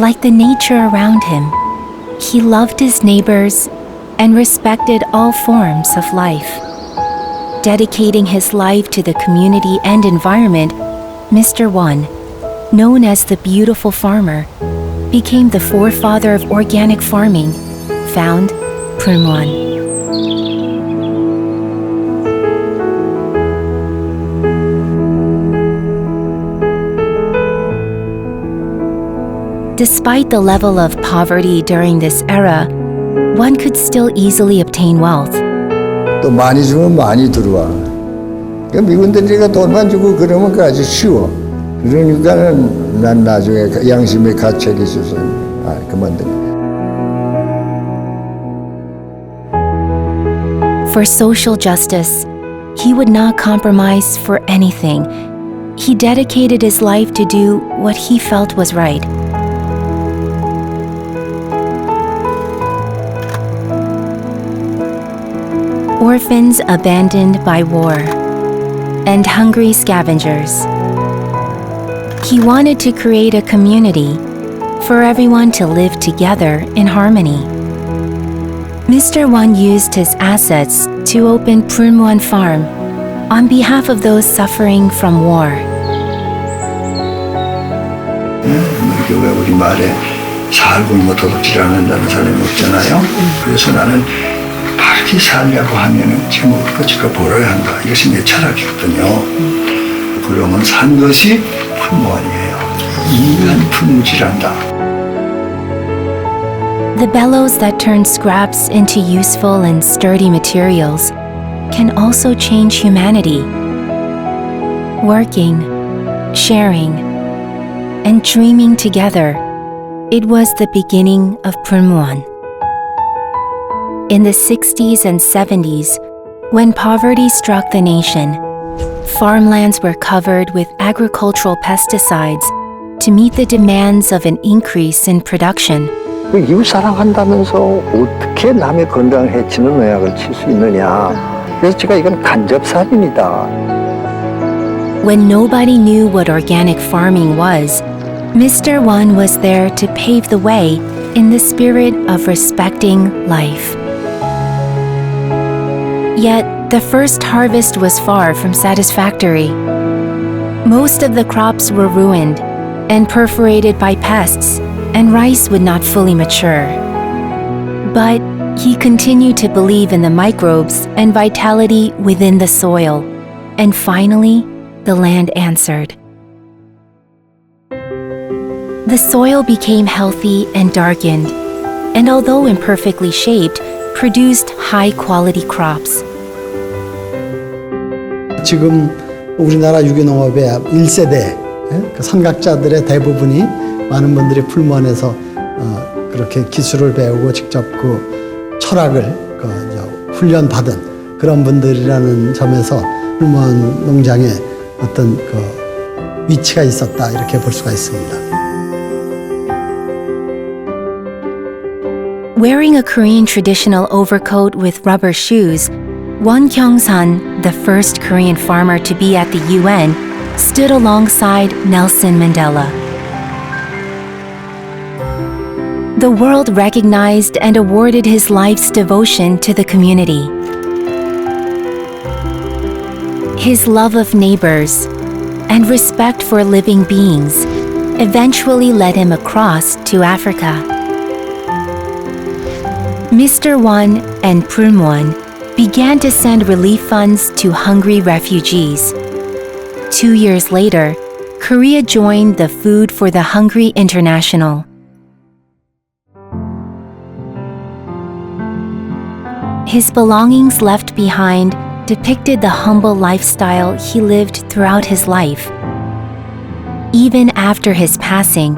like the nature around him, he loved his neighbors and respected all forms of life. Dedicating his life to the community and environment, Mr. Won, known as the Beautiful Farmer, became the forefather of organic farming, found Pulmuone. Despite the level of poverty during this era, one could still easily obtain wealth. 또 많이 주면 많이 들어와. 그러니까 미군들이가 돈만 주고 그러면 그 아주 쉬워. 그러니까는 난 나중에 양심의 가책이 있어서 그만둔. For social justice, he would not compromise for anything. He dedicated his life to do what he felt was right. Orphans abandoned by war, and hungry scavengers. He wanted to create a community for everyone to live together in harmony. Mr. Won used his assets to open Pulmuone Farm on behalf of those suffering from war. 왜 우리 말에 살고 도둑질 안 한다는 사람이 없잖아요. 그래서 나는 바르게 살려고 하면은 지금 끝까지 벌어야 한다. 이것이 내 철학이거든요. 그러면 산 것이 풀무원이에요. 인간 풀무질한다. The bellows that turn scraps into useful and sturdy materials can also change humanity. Working, sharing, and dreaming together, it was the beginning of Pulmuone. In the 60s and 70s, when poverty struck the nation, farmlands were covered with agricultural pesticides to meet the demands of an increase in production. 이웃 사랑한다면서 어떻게 남의 건강을 해치는 농약을 칠 수 있느냐. 그래서 제가 이건 간접살인이다. When nobody knew what organic farming was, Mr. Won was there to pave the way in the spirit of respecting life. Yet, the first harvest was far from satisfactory. Most of the crops were ruined and perforated by pests, and rice would not fully mature. But he continued to believe in the microbes and vitality within the soil, and finally, the land answered. The soil became healthy and darkened, and although imperfectly shaped, produced high-quality crops. 지금 우리나라 유기농업의 1세대 그 선각자들의 대부분이 많은 분들이 풀무원에서 그렇게 기술을 배우고 직접 그 철학을 훈련받은 그런 분들이라는 점에서 풀무원 농장에 어떤 그 위치가 있었다 이렇게 볼 수가 있습니다. Wearing a Korean traditional overcoat with rubber shoes, Won Kyung-sun, the first Korean farmer to be at the UN, stood alongside Nelson Mandela. The world recognized and awarded his life's devotion to the community. His love of neighbors and respect for living beings eventually led him across to Africa. Mr. Won and Pulmuone began to send relief funds to hungry refugees. 2 years later, Korea joined the Food for the Hungry International. His belongings left behind depicted the humble lifestyle he lived throughout his life. Even after his passing,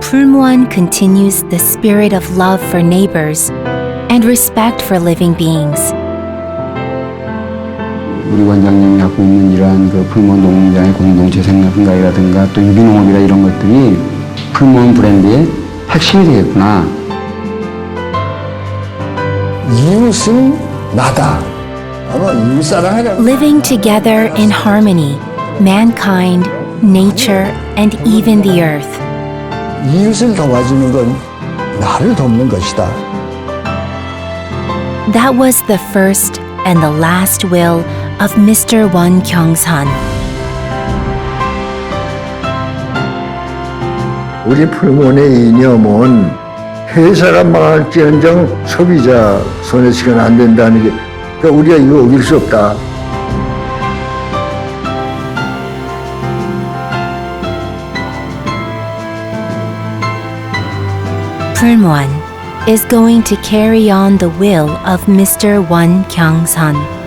Pulmuone continues the spirit of love for neighbors and respect for living beings. 우리 원장님이 갖고 있는 이러한 그 풀무원 농장의 공동체 생각이라든가 또 유기농업이라 이런 것들이 풀무원 브랜드의 핵심이 되겠구나. 이웃은 나다. 아마 이웃 사랑하라. Living together in harmony, mankind, nature, and even the earth. 이웃을 도와주는 건 나를 돕는 것이다. That was the first and the last will of Mr. Won Kyung-sun. 우리 풀무원의 이념은 회사가 망할지언정 소비자 손에 치면 안 된다는 게, 그러니까 우리가 이거 어길 수 없다. Pulmuone is going to carry on the will of Mr. Won Kyung-sun.